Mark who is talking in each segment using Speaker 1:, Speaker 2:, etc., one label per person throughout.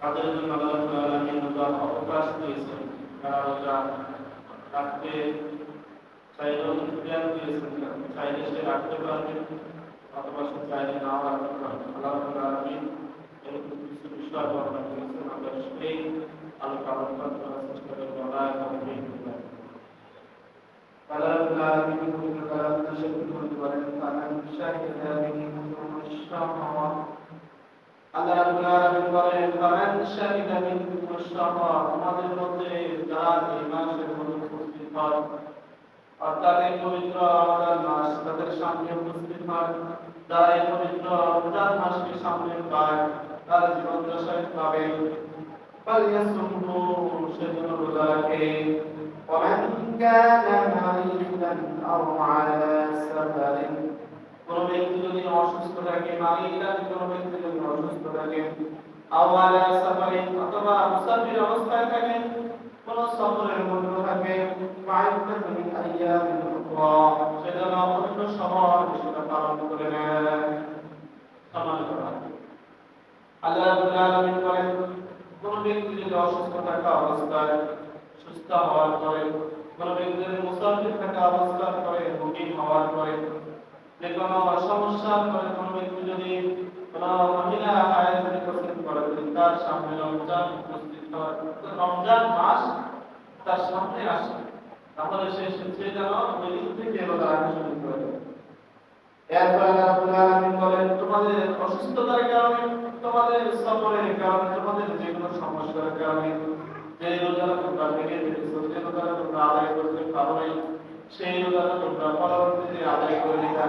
Speaker 1: তাদের জন্য আল্লাহ রাব্বুল আলামিন অবকাশ দিয়েছেন, তারা রোজা রাখতে চাইলেও ইখতিয়ার দিয়েছেন, চাইলে সে রাখতে পারবে অথবা সে চাইলে নাও রাখতে পারবে। আল্লাহ রাব্বুল আলামিন এরকম কিছু বিষয় বর্ণনা করেছেন, আমরা সেই আলোচনা করার চেষ্টা করব। আল্লাহ তাআলা قال رب العالمين قال تشكر ولن فمن شهد منكم الشهر আল্লাহ রাব্বুল আলামিন বলেন ফামান শাহিদা মিনকুম আশ-শাহর, তোমাদের মধ্যে যারা এই মাসের মধ্যে উপস্থিত হয়, অর্থাৎ এই পবিত্র রমজান মাস তাদের সামনে উপস্থিত হয়, যারা এই পবিত্র রমজান মাসকে সামনে পায় তার জীবন দশায় পাবে, ফালিয়াসুমহু, সেজন্য রোজা রাখে। ওয়ামান কানা মারিদান আও আলা সাফারিন, কোন ব্যক্তি যদি অসুস্থ থাকে, মারিদান কোন ব্যক্তি যদি অসুস্থ থাকে, আও আলা সাফারিন অথবা মুসাফির অবস্থায় থাকে, কোন সফরের মধ্যে থাকে, ফাইদাতুন মিন আইয়ামিন উখরা, সেজন্য অন্য সময় সেটা পালন করে নেয়, সমান করা। আল্লাহ রাব্বুল আলামিন বলেন কোন ব্যক্তি যদি অসুস্থ থাকা অবস্থায়, সুস্থ হওয়ার পরে, কোন ব্যক্তি যদি মুসাফির থাকা অবস্থায় পরে, মুকিম হওয়ার পরে, যে কোনো সমস্যার পরে কোন ব্যক্তি যদি কোন মহিলা হায়াতের কোসিস করে, তার সামনে রমজান উপস্থিত হয়, রমজান মাস তার সামনে আসে, তাহলে সে যেন ওই দিন থেকে রোজা রাখা শুরু করে। এরপর আল্লাহ রাব্বুল আলামিন বলেন তোমাদের অসুস্থতার কারণে, তোমাদের সফরের কারণে, তোমাদের যে কোনো সমস্যার কারণে যে রোজাটা তোমরা ভেঙে ফেলেছো, যে রোজাটা তোমরা আদায় করতে পারো নাই, সেই রোজাটা তোমরা পরবর্তীতে আদায় করে নিবা।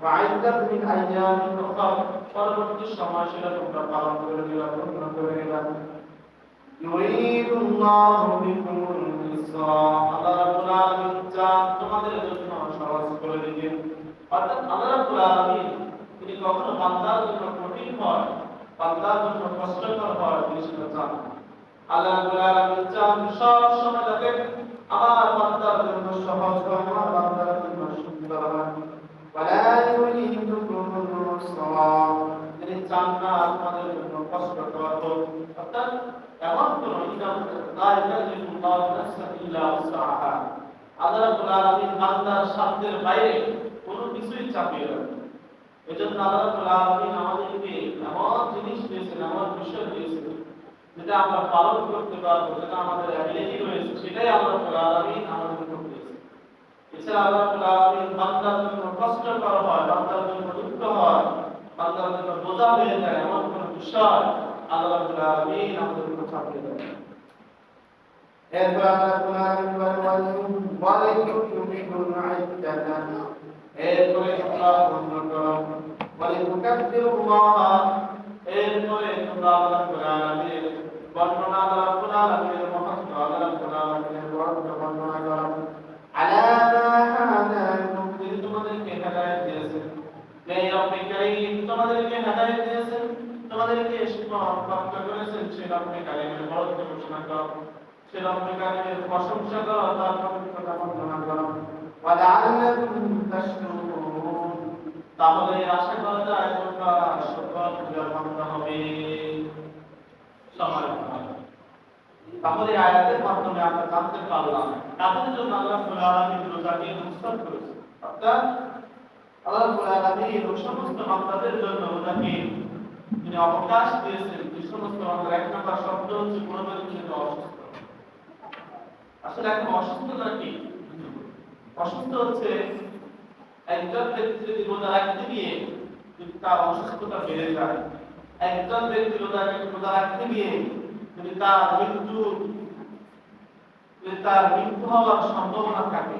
Speaker 1: ফাইদাত মিন আইয়ামিন উখরা, পরবর্তী সময় সেটা তোমরা পালন করে নিবা, পূর্ণ করে নিবা। ইউরিদুল্লাহু বিকুমুল ইসরা, আল্লাহ রাব্বুল আলামিন চান তোমাদের জন্য সহজ করে দিবেন। অর্থাৎ আল্লাহ রাব্বুল আলামিন তিনি কখনো বান্দার জন্য কঠিন হয়, বান্দার জন্য কষ্টকর হয় তিনি সেটা চান। আল্লাহ রাব্বুল আলামিন চান সব সময় যাতে আমার বান্দার জন্য সহজ হয়, আমার বান্দার জন্য সুন্দর হয়। ওয়ালা ইউরিদু বিকুমুল ইসরা, তিনি চান না তোমাদের জন্য কষ্টকর হোক, অর্থাৎ এমন কোন আল্লাহ রাব্বুল আলামিন বান্দার সাধ্যের বাইরে কোনো কিছুই চাপিয়ে রাখেন। এজন্য আল্লাহ রাব্বুল আলামিন আমাদেরকে এমন জিনিস দিয়েছেন, এমন বিষয় দিয়েছেন যেটা আমরা পালন করতে পারবো, যেটা আমাদের অ্যাবিলিটি রয়েছে, সেটাই আল্লাহ রাব্বুল আলামিন আমাদের উপর দিয়েছেন। এছাড়া আল্লাহ রাব্বুল আলামিন বান্দার জন্য কষ্টকর হয়, বান্দার জন্য দুঃখ হয়, বান্দার জন্য বোঝা হয়ে যায় এমন কোন বিষয় আল্লাহ রাব্বুল আলামিন আমাদের উপর চাপিয়ে দেন। এরপর আল্লাহ রাব্বুল আলামিন বলেন ওয়ালিতুকমিলুল ইদ্দাতা, এরপরে তোমরা পূর্ণ করো, ওয়ালিতুকাব্বিরুল্লাহ, এরপরে তোমরা আল্লাহ রাব্বুল আলামিনের বর্ণনা, আল্লাহ রাব্বুল আলামিনের মহত্ব, আল্লাহ রাব্বুল আলামিনের বড়ত্ব বর্ণনা করো। আলা মা হাদাকুম, তিনি তোমাদেরকে হেদায়েত দিয়েছেন, এই রব্বে কারীম তোমাদেরকে হেদায়েত দিয়েছেন, তোমাদেরকে শিক্ষা প্রাপ্ত করেছেন, সেই রব্বে কারীমের বড়ত্ব ঘোষণা করো, সেই রব্বে কারীমের প্রশংসা করো, তার পবিত্রতা বর্ণনা করো। ওয়ালাআল্লাকুম তাশকুরুন, তাহলে আশা করা যায় তোমরা শুকরগুজার হবে। তাহলে আয়াতের মাধ্যমে আমরা জানতে পারলাম তাদের জন্য আল্লাহ রাব্বুল আলামিন রোজাকে মুস্তাহাব করেছেন, অর্থাৎ আল্লাহ রাব্বুল আলামিন ওই সমস্ত বান্দাদের জন্য রোজাকে তিনি অবকাশ দিয়েছেন। এই সমস্ত বান্দার এক নম্বর শব্দ হচ্ছে কোরবানি জন্য অসুস্থ। আসলে এখন অসুস্থতা কি? অসুস্থ হচ্ছে একজন ব্যক্তি যদি রোজা রাখতে গিয়ে যদি তার অসুস্থতা বেড়ে যায়, একজন ব্যক্তি রোজা রাখতে গিয়ে যদি তার মৃত্যু হওয়ার সম্ভাবনা থাকে,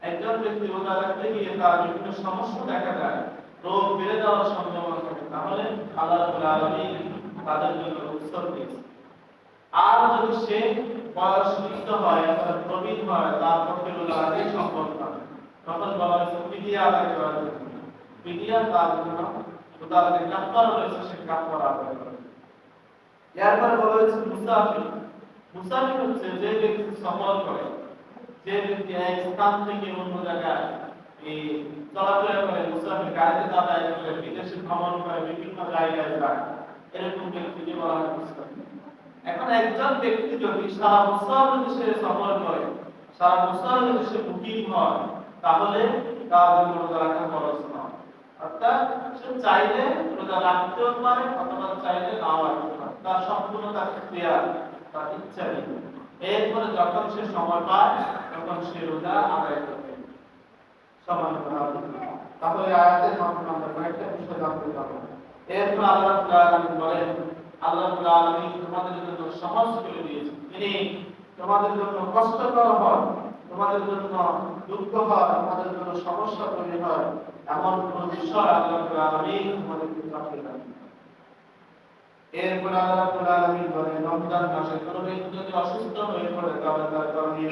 Speaker 1: একজন ব্যক্তি রোজা রাখতে গিয়ে তার বিভিন্ন সমস্যা দেখা যায়, রোগ বেড়ে যাওয়ার সম্ভাবনা থাকে, তাহলে আল্লাহ রাব্বুল আলামিন তাদের জন্য উৎসব দিয়েছে। আর যদি সে বয়সযুক্ত হয় অথবা প্রবীণ হয়, তার পক্ষে রোজা রাখাই সম্ভব নয়, তখন বলা হয়েছে ফিদিয়া আদায় করার জন্য। ফিদিয়া তার জন্য তার যে কাফারা রয়েছে সে কাফারা আদায় করে। এরপরে বলা হয়েছে মুসাফির। মুসাফির হচ্ছে যে ব্যক্তি সফর করে, যে ব্যক্তি এক স্থান থেকে অন্য জায়গায় এই চলাফেরা করে, মুসাফির গাড়িতে যাতায়াত করে, বিদেশে ভ্রমণ করে, বিভিন্ন জায়গায় যায়, এরকম ব্যক্তিকে বলা হয় মুসাফির। এখন একজন ব্যক্তি যদি সারা বছর যদি সে সফর করে, সারা বছর যদি সে মুকিম হয়, তাহলে তার জন্য রোজা রাখা খরচ নয়। অর্থাৎ সে চাইলে রোজা রাখতেও পারে অথবা চাইলে নাও রাখতে পারে, তার সম্পূর্ণ তার ইখতিয়ার, তার ইচ্ছা নেই। এরপরে যখন সে সময় পায় তখন সে রোজা আদায় করবে। সমান তাহলে আয়াতের মাধ্যমে আমরা কয়েকটা বিষয় জানতে পারবো। এরপর আল্লাহ রাব্বুল আলামিন বলেন, আল্লাহ রাব্বুল আলামিন তোমাদের জন্য সহজ করে দিয়েছেন। তিনি তোমাদের জন্য কষ্টকর হয়, তোমাদের জন্য দুঃখ হয়, তোমাদের জন্য সমস্যা তৈরি হয়, এমন কোন বিষয় আল্লাহ রাব্বুল আলামিন তোমাদেরকে চাপিয়ে দেন। এরপর আল্লাহ রাব্বুল আলামিন বলেন, রমজান মাসে কোন ব্যক্তি যদি অসুস্থ হয়ে পড়ে তাহলে তার করণীয়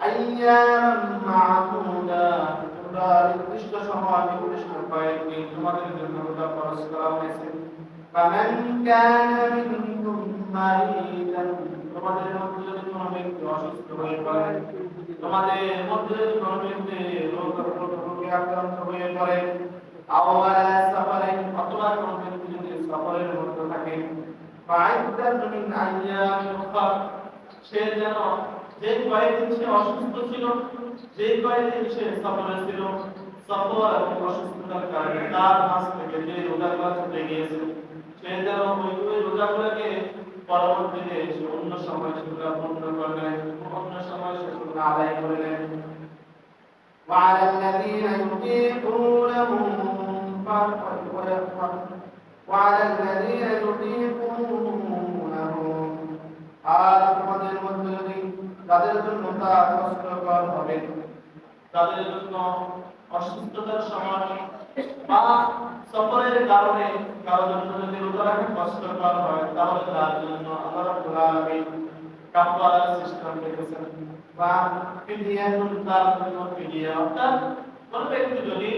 Speaker 1: আইয়াম মা'দুদা, তোমরা নির্দিষ্ট সময় নির্দিষ্ট কয়েকদিন তোমাদের জন্য রোজা ফরজ করা হয়েছে। ফামান কানা মিনকুম মারিদান, তোমাদের মধ্যে যদি কোনো ব্যক্তি অসুস্থ হয়ে পড়ে, তোমাদের মধ্যে যদি কোনো ব্যক্তি রোগে আক্রান্ত হয়ে পড়ে, আও আলা সাফারিন, অথবা কোনো ব্যক্তি যদি সফরের মধ্যে থাকে, ফাইদাতুন মিন আইয়ামিন উখরা, সে যেন যে কয়েকদিন সে অসুস্থ ছিল, যে কয়েকদিন সে সফরে ছিল, সফর এবং অসুস্থতার কারণে তার মাস থেকে যে রোজাগুলো ছুটে গিয়েছে, সে যেন ওই রোজাগুলোকে পরবর্তীতে সে অন্য সময় সেগুলো পূর্ণ করবে, অন্য সময় সেগুলো আদায় করে নেয়। وعلى الذين يطيقونه وعلى الذين يطيقونه, আর তোমাদের মধ্যে যদি তাদের জন্য তা কষ্টকর হবে, তাদের জন্য অসুস্থতার সময় বা সফরের কারণে কারোর জন্য যদি রোজা রাখা কষ্টকর হয়, তাহলে তার জন্য আল্লাহ রাব্বুল আলামিন কাফারার সিস্টেম রেখেছেন বা ফিদিয়াতুন, তার জন্য ফিদিয়া। অর্থাৎ কোন ব্যক্তি যদি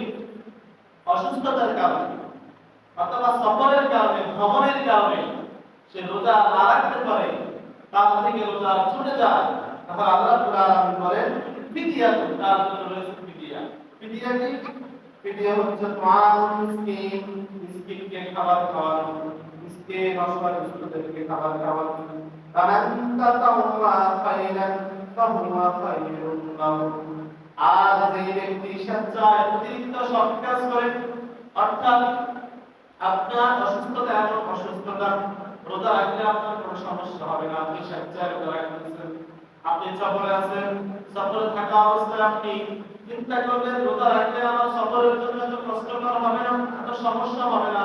Speaker 1: অসুস্থতার কারণে অথবা সফরের কারণে, ভ্রমণের কারণে সে রোজা না রাখতে পারে, তার থেকে রোজা ছুটে যায়, তাহলে আল্লাহ রাব্বুল আলামিন বলেন ফিদিয়াতুন, তার জন্য রয়েছে ফিদিয়া। ফিদিয়া কি? ফিদিয়া হচ্ছে মিসকিন, মিসকিনকে খাবার খাওয়ানো, মিসকিন অসহায়দেরকে খাবার খাওয়ানো। ফামান তাতাওয়া খায়রান ফাহুয়া খায়রুন লাহু, আর যে ব্যক্তি স্বেচ্ছায় অতিরিক্ত সৎ কাজ করে, অর্থাৎ আপনার অসুস্থতা এমন অসুস্থতা, রোজা রাখলে আপনার কোনো সমস্যা হবে না, আপনি স্বেচ্ছায় রোজা রাখতেছেন, আপনি সফরে আছেন, সফরে থাকা অবস্থায় আপনি চিন্তা করলেন রোজা রাখলে আমার সফরের জন্য এত কষ্টকর হবে না, এত সমস্যা হবে না,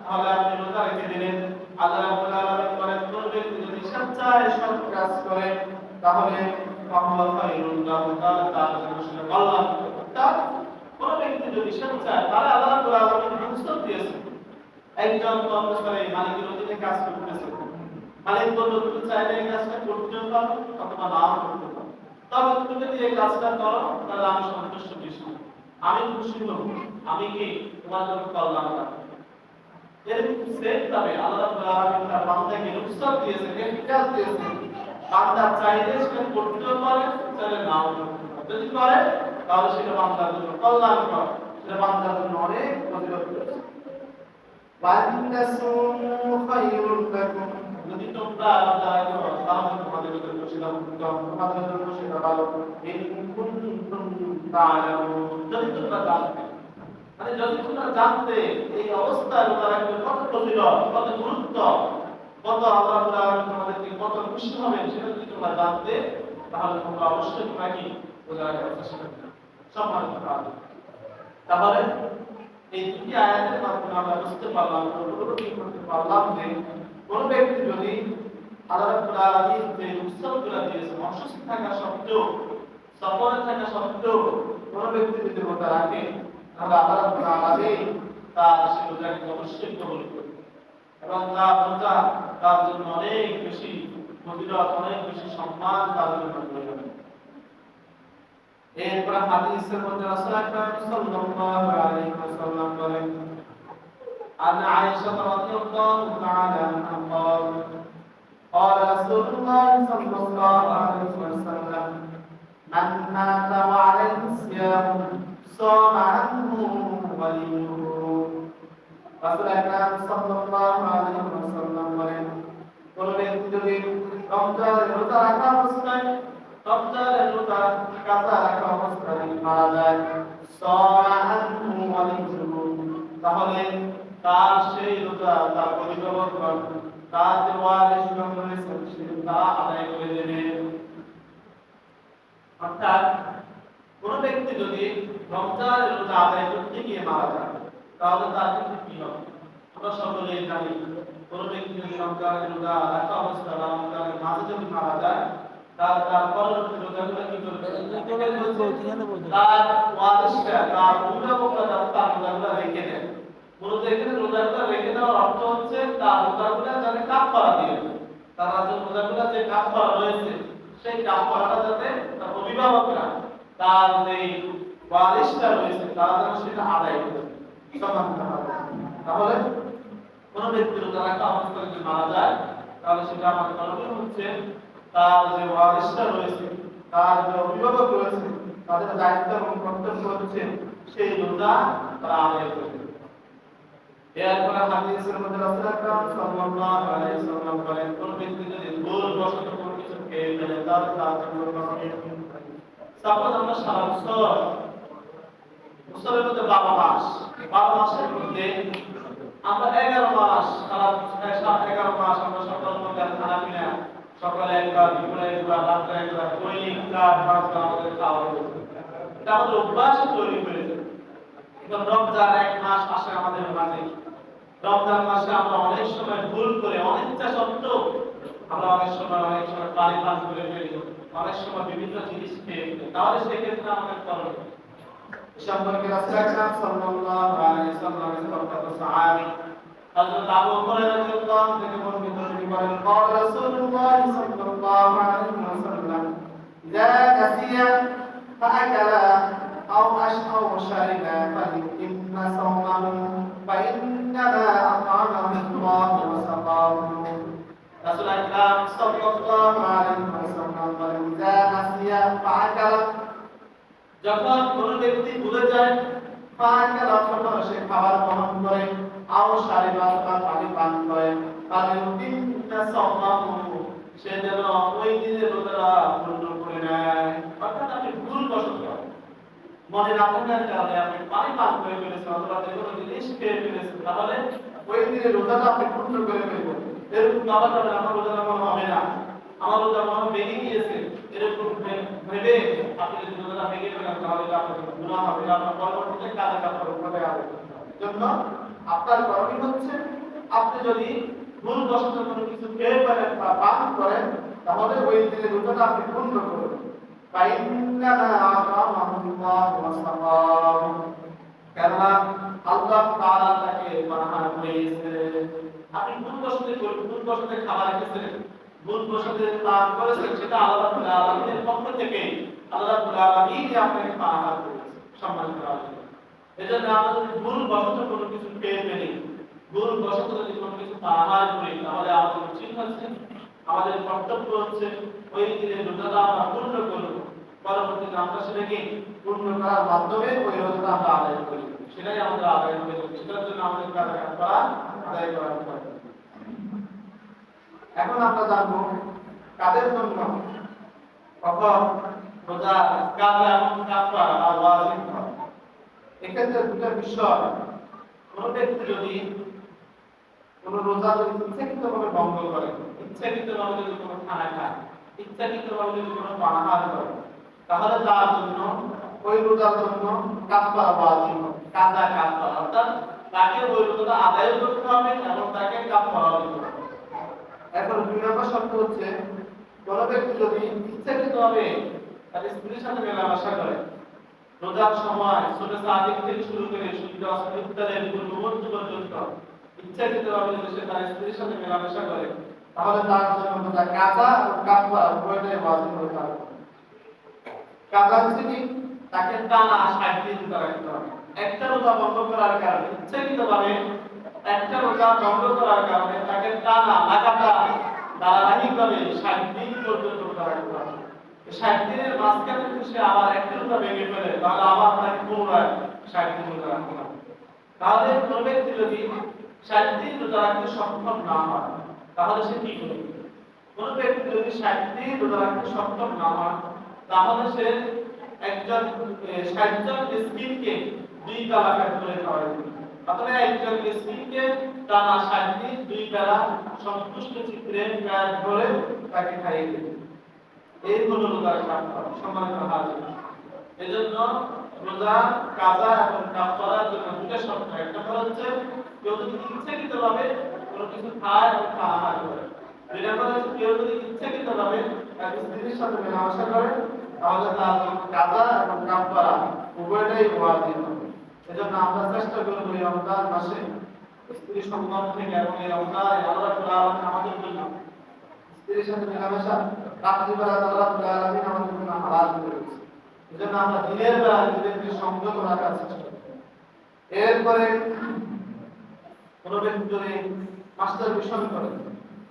Speaker 1: তাহলে আপনি রোজা রেখে দিলেন। আল্লাহ রাব্বুল আলামিন বলেন, কোন ব্যক্তি যদি স্বেচ্ছায় সৎ কাজ করে তাহলে ফাহুয়া খায়রুন লাহু, তার জন্য সেটা কল্যাণ। অর্থাৎ কোন ব্যক্তি যদি স্বেচ্ছায়, তাহলে আল্লাহ রাব্বুল আলামিন রুখসত দিয়েছেন। একজন কর্মচারী মালিকের অধীনে কাজ করতেছে, মালিক বলল তুমি চাইলে এই কাজটা করতেও পারো অথবা নাও করতে পারো, তবে তুমি যদি এই কাজটা করো তাহলে আমি সন্তুষ্ট বেশি, আমি খুশি হব, আমি কি তোমার জন্য কল্যাণ রাখবো। এরকম সেম ভাবে আল্লাহ রাব্বুল আলামিন তার বান্দাকে রুখসত দিয়েছেন, ইখতিয়ার দিয়েছেন, বান্দা চাইলে সেটা করতেও পারে, চাইলে নাও করতে পারে। যদি করে তাহলে সেটা বান্দার জন্য কল্যাণকর, সেটা বান্দার জন্য অনেক ফজিলত রয়েছে। যদি তোমরা রোজা রাখো তাহলে তোমাদের জন্য সেটা উত্তম, তোমাদের জন্য সেটা ভালো। যদি তোমরা জানতে, মানে যদি তোমরা জানতে এই অবস্থায় রোজা রাখলে কত ফজিলত, কত গুরুত্ব, কত আল্লাহ রাব্বুল আলামিন তোমাদেরকে কত খুশি হবেন, সেটা যদি তোমরা জানতে তাহলে তোমরা অবশ্যই তোমরা কি রোজা রাখার চেষ্টা করবে। সম্মানিত ভাই, তাহলে এই দুটি আয়াতের মাধ্যমে আমরা বুঝতে পারলাম, উপলব্ধি করতে পারলাম যে কোন ব্যক্তি যদি আল্লাহ রাব্বুল আলামিন যে রুখসতগুলো দিয়েছেন, অসুস্থ থাকা সত্ত্বেও, সফরে থাকা সত্ত্বেও কোন ব্যক্তি যদি রোজা রাখে, তাহলে আল্লাহ রাব্বুল আলামিন তার সেই রোজাকে অবশ্যই কবুল করবেন এবং তার রোজা তার জন্য অনেক বেশি ফজিলত, অনেক বেশি সম্মান তার জন্য হয়ে যাবে। এরপর হাদিসের মধ্যে রাসূল আকরাম সাল্লাল্লাহু আলাইহি ওয়াসাল্লাম বলেন, আন আয়েশা রাদিয়াল্লাহু তাআলা আনহা قال قال رسول الله صلى الله عليه وسلم من مات وعليه الصيام صام عنه وليه রাসূল আকরাম সাল্লাল্লাহু আলাইহি ওয়াসাল্লাম বলেন কোন ব্যক্তি যদি রমজানের রোজা রাখা অবস্থায় রমজানের রোজা কাজা রাখা অবস্থায় মারা যায় সাআনহু ওয়ালিদুহু তাহলে তার সেই রোজা তার অভিভাবকগণ তার যে ওয়ারিসগণ রয়েছেন তা আদায় করে দেবে। অর্থাৎ কোন ব্যক্তি যদি রমজানের রোজা আদায় করতে গিয়ে মারা যায় তাহলে তার কিন্তু কি হবে? আমরা সকলেই জানি কোন ব্যক্তি যদি রমজানের রোজা রাখা অবস্থায় রমজানের মাঝে যদি মারা যায় তার পরবর্তী রোজাগুলো কি করবে? তার ওয়ারিসরা তার অভিভাবকরা তার রোজাগুলো রেখে দেয়। মূলত এখানে রোজাগুলো রেখে দেওয়ার অর্থ হচ্ছে তার রোজাগুলো যাতে কাফারা দিয়ে তার রোজাগুলো যে কাফারা রয়েছে সেই কাফারাটা যাতে তার অভিভাবকরা তার যে ওয়ারিসরা রয়েছে তারা যেন সেটা আদায় করে তাহলে কোন ব্যক্তি রোজা রাখা অবস্থায় যদি মারা যায় তাহলে সেটা আমার করণীয় হচ্ছে তার যে ওয়ারিসরা রয়েছে তার যে অভিভাবক রয়েছে তাদের দায়িত্ব এবং কর্তব্য হচ্ছে সেই রোজা তারা আদায় করবে। এরপরে হাদিসের মধ্যে রাসূল আকরাম সাল্লাল্লাহু আলাইহি ওয়াসাল্লাম বলেন কোন ব্যক্তি যদি ভুলবশত কোনো কিছু খেয়ে ফেলে তাহলে তার জন্য সাপোজ আমরা সারা বছরের মধ্যে 12 মাসের মধ্যে আমরা 11 মাস সারা 11 মাস আমরা সকাল সন্ধ্যা খানা পিনা সকালে একবার দুপুরে একবার রাত্রে একবার দৈনিক 4-5 বার আমাদের খাওয়া হয়েছে। এটা আমাদের অভ্যাস তৈরি হয়েছে। এখন রমজান এক মাস আসে আমাদের মাঝে। রমজান মাসে আমরা অনেক সময় ভুল করে অনেকটা সত্ত্বেও আমরা অনেক সময় পানি পান করে ফেলি, অনেক সময় বিভিন্ন জিনিস খেয়ে ফেলি। তাহলে সেক্ষেত্রে আমাদের করণীয় সম্পর্কে রাসূল আকরাম সাল্লাল্লাহু আলাইহি ওয়াসাল্লামের কথা সাহাবী হযরত আবু হুরায়রা রাদিয়াল্লাহু আনহু থেকে বর্ণিত তিনি বলেন قال رسول الله صلى الله عليه وسلم إذا نسي فأكل أو أشرب شرب فليتم صومه فإنما أطعمه الله وسقاه রাসূল আকরাম সাল্লাল্লাহু আলাইহি ওয়াসাল্লাম বলেন إذا نسي فأكل যখন কোন ব্যক্তি ভুলে যায় ফাঁকাল অথবা সে খাবার গ্রহণ করে আও শারিবা বা পানি পান করে তাহলে তিনটা সাওমাহু সে যেন ওই দিনের রোজা পূর্ণ করে নেয়। অর্থাৎ আপনি ভুলবশত মনে না থাকার কারণে আপনি পানি পান করে ফেলেছেন অথবা যে কোনো জিনিস খেয়ে ফেলেছেন তাহলে ওই দিনের রোজাটা আপনি পূর্ণ করে ফেলবেন। এরকম ভাবা যাবে আমার রোজা মনে হবে না, আমার রোজা মনে ভেঙে গিয়েছে, এরকম ভেবে আপনি যদি রোজাটা ভেঙে ফেলেন তাহলে আপনার গুনাহ হবে, আপনার পরবর্তীতে কাজে কাপড় হবে জন্য আপনার করণীয় হচ্ছে আপনি যদি ভুলবশত কোনো কিছু খেয়ে ফেলেন বা পান করেন তাহলে ওই দিনের রোজাটা আপনি পূর্ণ করবেন। ফাইন্নামা আতামাহুল্লাহু ওয়া সাল্লাম কেননা আল্লাহ তাআলা তাকে পানাহার করেছে। আপনি ভুলবশত খাবার খেয়েছেন, ভুলবশত পান করেছেন, সেটা আল্লাহ রাব্বুল আলামিনের পক্ষ থেকে আল্লাহ রাব্বুল আলামিন আপনাকে পানাহার করেছে সম্মানিত আল্লাহ। এজন্য আমরা যদি ভুলবশত কোনো কিছু খেয়ে ফেলি, ভুলবশত যদি কোনো কিছু পানাহার করি তাহলে আমাদের উচিত হচ্ছে, আমাদের কর্তব্য হচ্ছে ওই দিনের রোজাটা আমরা পূর্ণ করব। পরবর্তীতে আমরা সেটাকে পূর্ণ করার মাধ্যমে ওই রোজাটা আমরা আদায় করি, সেটাই আমাদের আদায় হবে। সেটার জন্য আমাদের কাজ করা আদায় করা উপায়। এখন আমরা জানবো কাদের জন্য কখন রোজা কাজা এবং কাফারা বা ওয়াজিব হয়। এক্ষেত্রে দুটো বিষয়, কোন ব্যক্তি যদি কোন রোজা যদি ইচ্ছাকৃতভাবে ভঙ্গ করে, ইচ্ছাকৃতভাবে যদি কোনো খানা খায়, ইচ্ছাকৃতভাবে যদি কোনো পানাহার করে তাহলে তার জন্য ওই রোজার জন্য কাফারা ওয়াজিব, কাজা কাফারা, অর্থাৎ তাকে ওই রোজাটা আদায় করতে হবে এবং তাকে কাফারা দিতে হবে। এখন দুই নম্বর শর্ত হচ্ছে কোন ব্যক্তি যদি ইচ্ছাকৃতভাবে তার স্ত্রীর সাথে মেলামেশা করে, রোজার সময় ছোট সাদিক থেকে শুরু করে সূর্য অস্ত ইত্যাদির পূর্ববর্তী পর্যন্ত ইচ্ছাকৃতভাবে যদি সে তার স্ত্রীর সাথে মেলামেশা করে তাহলে তার জন্য রোজা কাজা ও কাফারা উভয়টাই ওয়াজিব হয়ে যাবে। কাজা হচ্ছে কি তাকে টানা 60 দিন রোজা রাখতে হবে। একটা রোজা ভঙ্গ করার কারণে, ইচ্ছাকৃতভাবে একটা রোজা ভঙ্গ করার কারণে তাকে টানা লাগাতার ধারাবাহিকভাবে 60 দিন পর্যন্ত রোজা রাখতে হবে। 60 দিনের মাঝখানে যদি সে আবার একটা রোজা ভেঙে ফেলে তাহলে আবার তাকে পুনরায় 60 দিন রোজা রাখতে হবে। তাহলে কোন ব্যক্তি যদি 60 দিন রোজা রাখতে সক্ষম না হয় তাহলে সে কি করবে? কোন ব্যক্তি যদি 60 দিন রোজা রাখতে সক্ষম না হয় তাহলে সে একজন 60 জন মিসকিনকে 2 বেলা পেট করে খাওয়াবে। অথবা একজন মিসকিনকে টানা 60 দিন 2 বেলা সন্তুষ্ট চিত্তে পেট ভরে তাকে খাইয়ে দেবে। এই হলো রোজার কাফারা। সম্মানিত হাজির, এজন্য রোজা কাজা এবং কাফারার জন্য দুটো শর্ত। একটা হচ্ছে কেউ যদি ইচ্ছাকৃতভাবে কোনো কিছু খায় এবং খাওয়া না করে। দুই নম্বর হচ্ছে কেউ যদি ইচ্ছাকৃতভাবে তার স্ত্রীর সাথে মেলামেশা করে তাহলে তার কাজা এবং কাফারা উভয়টাই ওয়াজিব হবে। এজন্য আমরা চেষ্টা করব এই রমজান মাসে স্ত্রী সঙ্গম থেকে এবং এই রমজান আল্লাহ রাব্বুল আলামিন আমাদের জন্য স্ত্রীর সাথে মেলামেশা রাত্রিবেলা আল্লাহ রাব্বুল আলামিন আমাদের জন্য হালাল করেছে। এজন্য আমরা দিনের বেলা নিজেদেরকে সংযত রাখার চেষ্টা করব। এরপরে কোন ব্যক্তি যদি মাস্টার বিষণ করে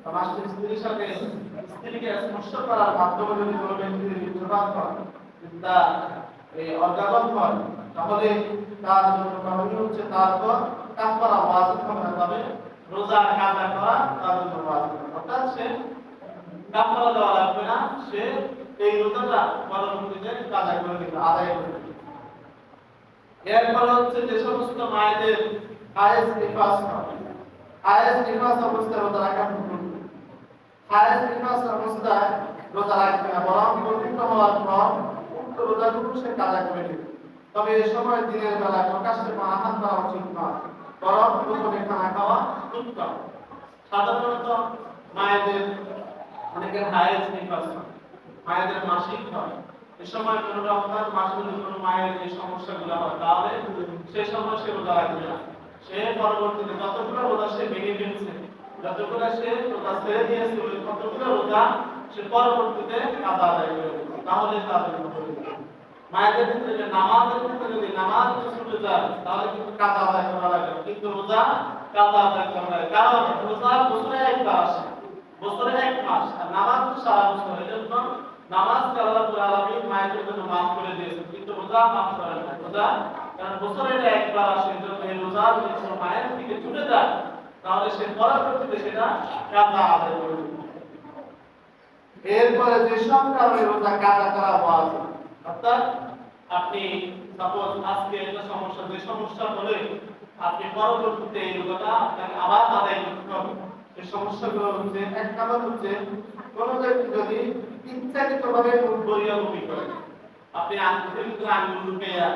Speaker 1: বা মাস্টার স্ত্রীর সাথে স্ত্রীকে স্পর্শ করার মাধ্যমে যদি কোনো ব্যক্তির বিচ্ছেদ হয় তা অর্গাগম হয় তাহলে তার জন্য করণীয় হচ্ছে তার উপর কাফারা ওয়াজিব হবে। তবে রোজা কাজা করা তার জন্য ওয়াজিব। অর্থাৎ সে কাফারা দেওয়া লাগবে না, সে এই রোজাটা পরবর্তীতে কাজা করে দিবে, আদায় করে দিবে। এরপর হচ্ছে যে সমস্ত মায়েদের হায়েজ নিফাস হয়, হায়েজ নিফাস অবস্থায় রোজা রাখা ভুল। হায়েজ নিফাস অবস্থায় রোজা রাখবে না, বরং পবিত্র হওয়ার পর উক্ত রোজাটুকু সে কাজা করে দিবে। তবে এই সময় দিনের বেলা প্রকাশ্যে আহার করা উচিত নয়, বরং গোপনে খানা খাওয়া উত্তম। সাধারণত মায়েদের অনেকের হায়েজ নিফাস হয়, মায়েদের মাসিক হয়। এই সময় কোনো রমজান মাসে যদি কোনো মায়ের এই সমস্যাগুলো হয় তাহলে সেই সময় সে রোজা রাখবে না। সে পরবর্তীতে যতগুলো রোজা সে ভেঙে ফেলছে, যতগুলো সে রোজা ছেড়ে দিয়েছে, কতগুলো রোজা সে পরবর্তীতে কাজা আদায় করে দেবে, তাহলে তার জন্য হবে। মায়েদের ক্ষেত্রে যে নামাজের ক্ষেত্রে যদি নামাজ ছুটে যায় তাহলে কিন্তু কাজা আদায় করা লাগে, কিন্তু রোজা কাজা আদায় করা লাগে। কারণ রোজা বছরে একবার আসে, বছরে এক মাস, আর নামাজ তো সারা বছর। এই জন্য নামাজকে আল্লাহ রাব্বুল আলামিন মায়েদের জন্য মাফ করে দিয়েছেন, কিন্তু রোজা মাফ করেন না। রোজা কারণ বছরে এটা একবার আসে, এই জন্য এই রোজা যদি কোনো মায়ের দিকে ছুটে যায় তাহলে সে পরবর্তীতে সেটা কাজা আদায় করে দেবে। এরপরে যেসব কারণে রোজা কাজা করা ওয়াজিব, অর্থাৎ আপনি সাপোজ আজকে একটা সমস্যা, যে সমস্যা হলে আপনি পরবর্তীতে এই রোজাটা আপনাকে আবার আদায় করতে হবে। এই সমস্যাগুলো হচ্ছে, এক নম্বর হচ্ছে কোন ব্যক্তি যদি ইচ্ছাকৃতভাবে মুখ বলিয়া বমি করে, আপনি আঙ্গুল ঢুকাইয়া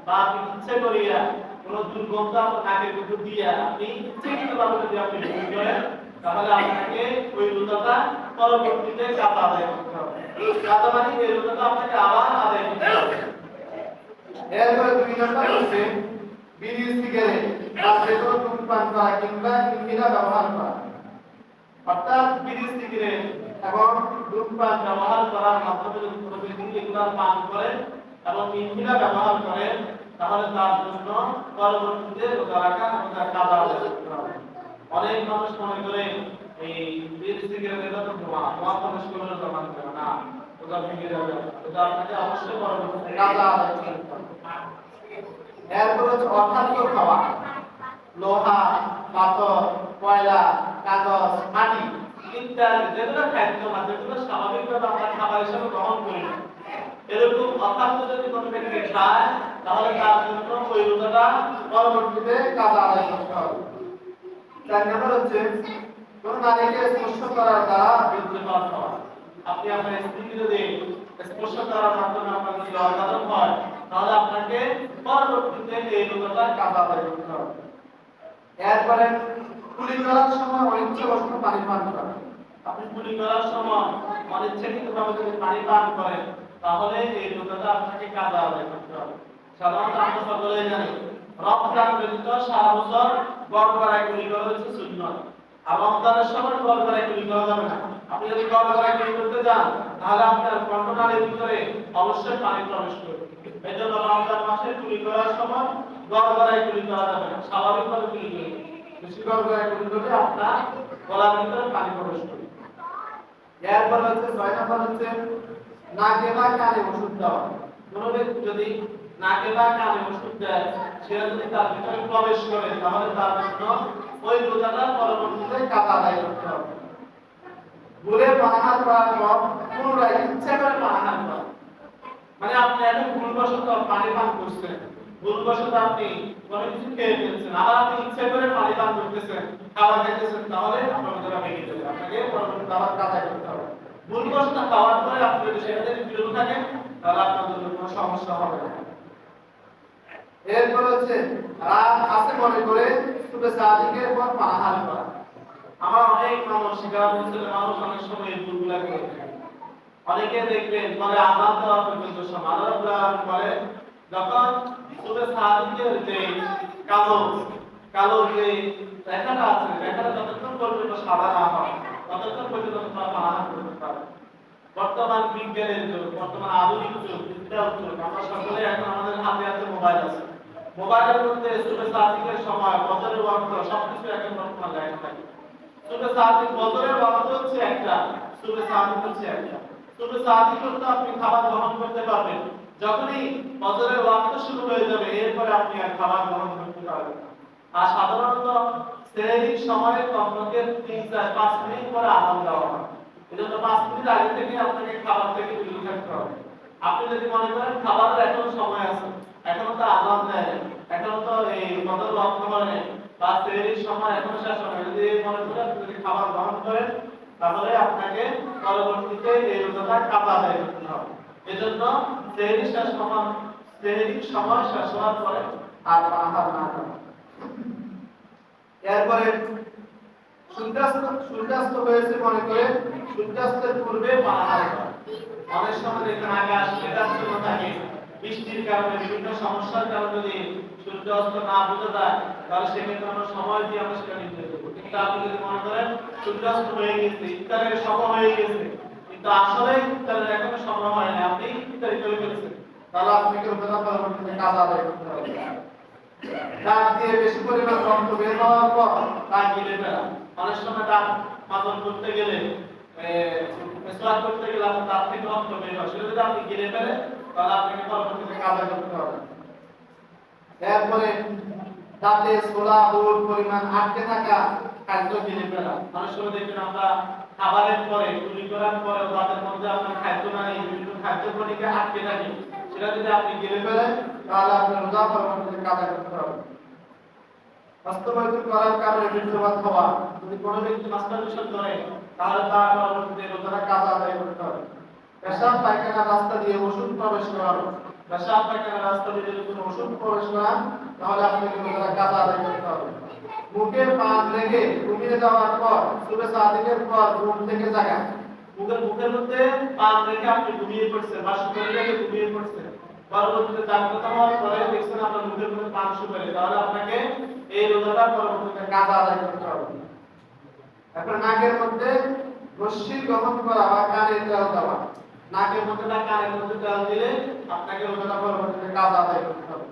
Speaker 1: বা আপনি ইচ্ছা করিয়া কোন দুর্গন্ধ আপনার নাকের ভিতর দিয়া আপনি ইচ্ছাকৃতভাবে যদি আপনি বমি করেন তাহলে আপনাকে ওই রোজাটা পরবর্তীতে কাজা আদায় করতে হবে। কাজা মানে এই রোজাটা আপনাকে আবার আদায় করতে হবে। এরপরে দুই নম্বর হচ্ছে বিড়ি, সিগারেট বা যেকোনো ধূমপান করা কিংবা ইনহেলার ব্যবহার করা। অর্থাৎ বিড়ি, সিগারেট এবং ধূমপান ব্যবহার করার মাধ্যমে যদি কোনো ব্যক্তি এগুলো পান করে এবং ইনহেলার ব্যবহার করে তাহলে তার জন্য পরবর্তীতে রোজা রাখা রোজা কাজা আদায় করতে হবে। অনেক মানুষ মনে করে এই বিড়ি, সিগারেট এটা তো ধোঁয়া প্রবেশ করলে রোজা মানতে হবে না, রোজা ভেঙে যাবে। এটা আপনাকে অবশ্যই পরবর্তীতে কাজা আদায় করতে হবে। এরপর হচ্ছে অখাদ্য খাওয়া, লোহা, পাথর, কয়লা, কাগজ, মাটি ইত্যাদি যেগুলো খাদ্য না, যেগুলো স্বাভাবিকভাবে আমরা খাবার হিসেবে গ্রহণ করি না, এরকম অখাদ্য যদি কোনো ব্যক্তি খায় তাহলে তার জন্য ওই রোজাটা পরবর্তীতে কাজা আদায় করতে হবে। 4 নম্বর হচ্ছে কোন নারীকে স্পর্শ করার দ্বারা বীর্যপাত হওয়া। আপনি আপনার স্ত্রীকে যদি স্পর্শ করার মাধ্যমে আপনার যদি অর্গাজম হয় তাহলে আপনাকে পরবর্তীতে এই রোজাটা কাজা আদায় করতে হবে। এরপরে কুলি করার সময় অনিচ্ছাবশত পানি পান করা। আপনি কুলি করার সময় অনিচ্ছাকৃতভাবে যদি পানি পান করেন তাহলে এই রোজাটা আপনাকে কাজা আদায় করতে হবে। সাধারণত আমরা সকলেই জানি রমজান ব্যতীত সারা বছর গড়গড়ায় কুলি করা হচ্ছে সুন্নাত, আর রমজানের সময় গড়গড়ায় কুলি করা যাবে না। আপনি যদি গড়গড়ায় কুলি করতে যান তাহলে আপনার কণ্ঠনালীর ভিতরে অবশ্যই পানি প্রবেশ করবে। এই জন্য রমজান মাসে কুলি করার সময় গড়গড়ায় কুলি করা যাবে না, স্বাভাবিকভাবে কুলি করবে। বেশি গড়গড়ায় কুলি করলে আপনার গলার ভিতরে পানি প্রবেশ করবে। এরপর হচ্ছে 6 নম্বর হচ্ছে নাকে বা কানে ওষুধ দেওয়া। কোনো ব্যক্তি যদি নাকে বা কানে ওষুধ দেয় সেটা যদি তার ভিতরে প্রবেশ করে তাহলে তার জন্য ওই রোজাটা পরবর্তীতে কাজা আদায় করতে হবে। ভুলে পানাহার করার পর পুনরায় ইচ্ছা করে পানাহার করা, মানে আপনি এখন ভুলবশত পানি পান করছেন, ভুলবশত আপনি কোনো কিছু খেয়ে ফেলছেন, আবার আপনি ইচ্ছা করে পানি পান করতেছেন, খাবার খাইতেছেন, তাহলে আপনার রোজাটা ভেঙে যাবে, আপনাকে পরবর্তীতে আবার কাজা করতে হবে। ভুলবশত খাওয়ার পরে আপনি যদি সেটা থেকে বিরত থাকেন তাহলে আপনার জন্য কোনো সমস্যা হবে না। এরপর হচ্ছে রাত আছে মনে করে সুবে সাদিকের পর পানাহার করা। আমার অনেক মানুষ শিকার মুসলিম মানুষ অনেক সময় এই ভুলগুলা করে থাকে। অনেকে দেখবেন বলে আযান দেওয়া পর্যন্ত সময় আল্লাহ বলে যখন সুবে সাদিকের যে কালো কালো যে রেখাটা আছে, রেখাটা যতক্ষণ পর্যন্ত সাদা না হয় ততক্ষণ পর্যন্ত তোমরা পানাহার করতে পারো। বর্তমান বিজ্ঞানের যুগ, বর্তমান আধুনিক যুগ, ডিজিটাল যুগ, আমরা সকলে এখন আমাদের হাতে হাতে মোবাইল আছে। মোবাইলের মধ্যে সুবে সাদিকের সময়, ফজরের ওয়াক্ত সবকিছু এখন বর্তমান লেখা থাকে। সুবে সাদিক ফজরের ওয়াক্ত হচ্ছে একটা, সুবে সাদিক হচ্ছে একটা। সুবে সাদিক করতে আপনি খাবার গ্রহণ করতে পারবেন যখনই ফজরের ওয়াক্ত শুরু হয়ে যাবে, এরপরে আপনি আর খাবার গ্রহণ করতে পারবেন না। আর সাধারণত সেহরির সময় কমপক্ষে 3-4-5 মিনিট পরে আযান দেওয়া হয়। এজন্য 5 মিনিট আগে থেকে আপনাকে খাবার থেকে বিরত থাকতে হবে। আপনি যদি মনে করেন খাবারের এখনো সময় আছে, এখনো তো আযান দেয়, এখনো তো এই ফজর ওয়াক্ত মানে বা সেহরির সময় এখনো শেষ হয়, যদি মনে করেন যদি খাবার গ্রহণ করেন তাহলে আপনাকে পরবর্তীতে এই রোজাটা কাজা আদায় করতে হবে। এজন্য সেহরির সময় শেষ হওয়ার পরে আর পানাহার না করা। এরপরে সূর্যাস্ত হয়েছে মনে করে সূর্যাস্তের পূর্বে পানাহার করা। অনেক সময় দেখবেন আকাশ মেঘাচ্ছন্ন থাকে, বৃষ্টির কারণে বিভিন্ন সমস্যার কারণে যদি সূর্যাস্ত না বোঝা যায় তাহলে সেক্ষেত্রে আমরা সময় দিয়ে আমরা সেটা নিতে দেবো। কিন্তু আপনি যদি মনে করেন সূর্যাস্ত হয়ে গেছে, ইফতারের সময় হয়ে গেছে, কিন্তু আসলে ইফতারের এখনো সময় হয় না, আপনি ইফতারি করে ফেলেছেন, তাহলে আপনাকে রোজা পরবর্তীতে কাজা আদায় করতে হবে। দাঁত দিয়ে বেশি পরিমাণ রক্ত বের হওয়ার পর তা গিলে ফেলা। অনেক সময় দাঁত মাজন করতে গেলে মেসওয়াক করতে গেলে আপনার দাঁত থেকে রক্ত বের হয়, সেটা যদি আপনি গিলে ফেলেন তাহলে আপনাকে পরবর্তীতে কাজা করতে হবে। এরপরে দাঁতে ছোলা দূর পরিমাণ আটকে থাকা খাদ্য গিলে ফেলা। অনেক সময় দেখবেন আমরা খাবারের পরে কুলি করার পরে দাঁতের মধ্যে আপনার খাদ্য নাই, বিভিন্ন খাদ্য কণিকা আটকে থাকে, সেটা যদি আপনি গিলে ফেলেন তাহলে আপনার রোজা পরবর্তীতে কাজা করতে হবে। মাস্টারবেশন করার কারণে বীর্যপাত হওয়া, যদি কোনো ব্যক্তি মাস্টারবেশন করে তাহলে তার পরবর্তীতে রোজাটা কাজা আদায় করতে হবে। পেশাব পায়খানার রাস্তা দিয়ে ওষুধ প্রবেশ করানো, পেশাব পায়খানার রাস্তা দিয়ে যদি কোনো ওষুধ প্রবেশ করান তাহলে আপনাকে রোজাটা কাজা আদায় করতে হবে। মুখে পান রেখে ঘুমিয়ে যাওয়ার পর সুবে সাদিকের পর ঘুম থেকে জাগা, মুখের মধ্যে পান রেখে আপনি ঘুমিয়ে পড়ছেন বা শুকিয়ে রেখে ঘুমিয়ে পড়ছেন, পরবর্তীতে জাগ্রত হওয়ার পরে দেখছেন আপনার মুখের মধ্যে পান শুকালে, তাহলে আপনাকে এই রোজাটা পরবর্তীতে কাজা আদায় করতে হবে। এখন নাকের মধ্যে রশ্মি গ্রহণ করা বা কানে তেল দেওয়া, নাকের মধ্যে না কানের মধ্যে তেল দিলে আপনাকে রোজাটা পরবর্তীতে কাজা আদায় করতে হবে।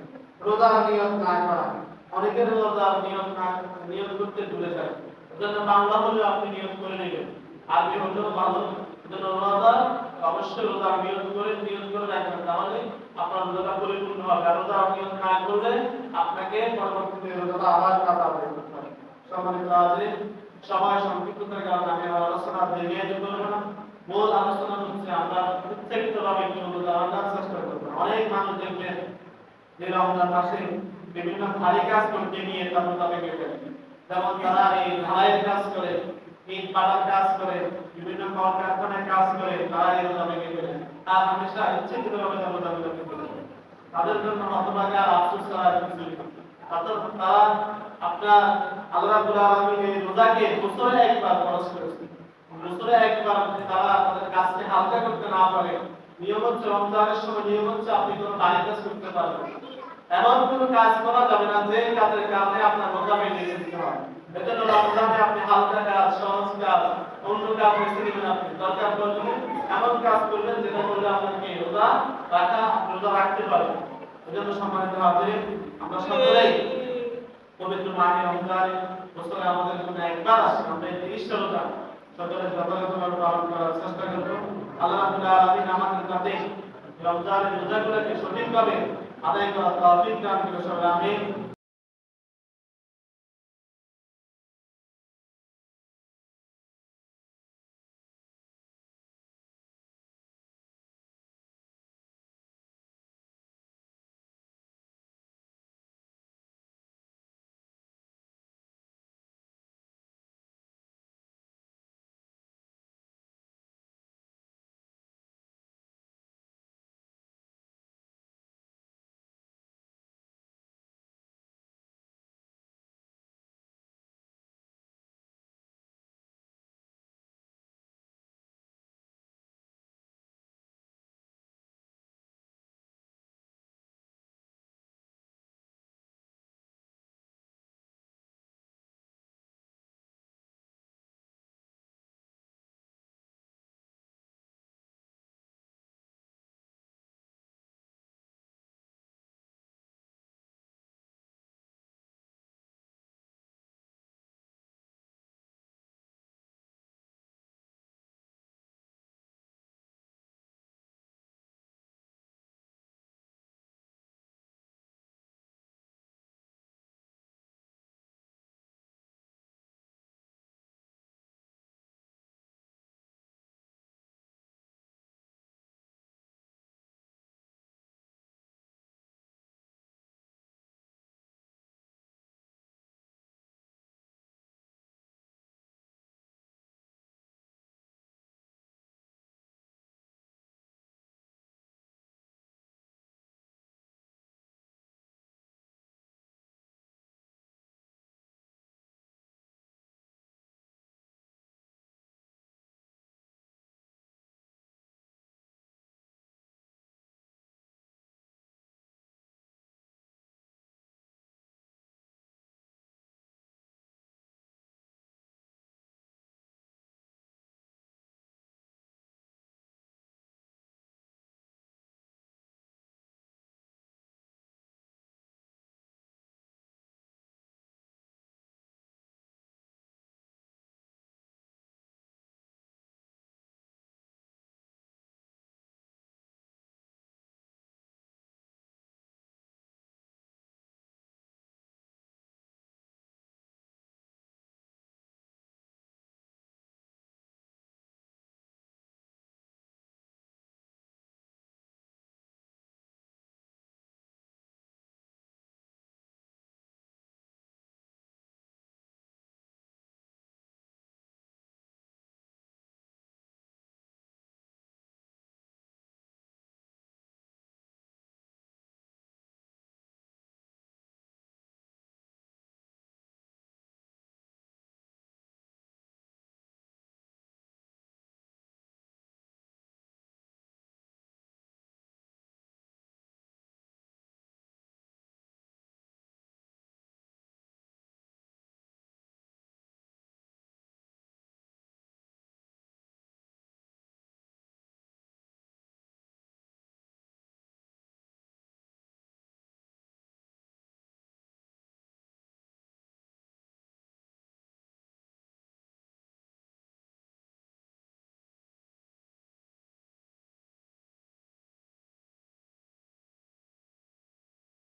Speaker 1: রোজার নিয়ত না করা, অনেকের রোজার নিয়ত করতে ভুলে যায়, এজন্য বাংলা হলেও আপনি নিয়ত করে নেবেন, আরবি হলেও ভালো। এজন্য রোজা অবশ্যই রোজার নিয়ত করে রাখবেন, তাহলে আপনার রোজাটা পরিপূর্ণ হবে। আর রোজার নিয়ত না করলে আপনাকে পরবর্তীতে রোজাটা আবার কাজা আদায় করতে হবে। সম্মানিত হাজির, সময় সংক্ষিপ্ততার কারণে আমি আলোচনা দীর্ঘায়িত করব না। মূল আলোচনা হচ্ছে আমরা প্রত্যেকভাবে একটু রোজা রাখার চেষ্টা করব। অনেক মানুষ দেখবেন যে রমজান মাসে বিভিন্ন ভারী কাজ করতে নিয়ে তারা রোজা ভেঙে ফেলে, যেমন তারা এই ঢালাইয়ের কাজ করে, ইট পাটার কাজ করে, বিভিন্ন কলকারখানায় কাজ করে, তারা এই রোজা ভেঙে ফেলে। আর হামেশা ইচ্ছাকৃতভাবে তারা রোজা ভেঙে ফেলে, তাদের জন্য হতভাগা আর আফসোস করার কিছু নেই। তারা আপনার আল্লাহ রাব্বুল আলামিন এই রোজাকে বছরে একবার ফরজ করেছেন। বছরে একবার তারা তাদের কাজকে হালকা করতে না পারে, নিয়ম হচ্ছে রমজানের সময় নিয়ম হচ্ছে আপনি কোনো ভারী কাজ করতে পারবেন, এমন কোনো কাজ করা যাবে না যে কাজের কারণে আপনার রোজা ভেঙে যেতে হয়। এজন্য রমজানে আপনি হালকা কাজ, সহজ কাজ, অন্য কাজ বেছে নেবেন। আপনি দরকার পড়লে এমন কাজ করবেন যেটা করলে আপনাকে রোজা রাখতে পারবেন। এজন্য সম্মানিত হাজির, আমরা সকলেই পবিত্র মাহে রমজানে বছরে আমাদের জন্য একবার আসে, আমরা এই 30টা রোজা সকলে যথাযথভাবে পালন করার চেষ্টা করব। আল্লাহ রাব্বুল আলামিন আমাদের কাছে রমজানের রোজাগুলোকে সঠিকভাবে আদায় করার তৌফিক দান করুন। আমিন।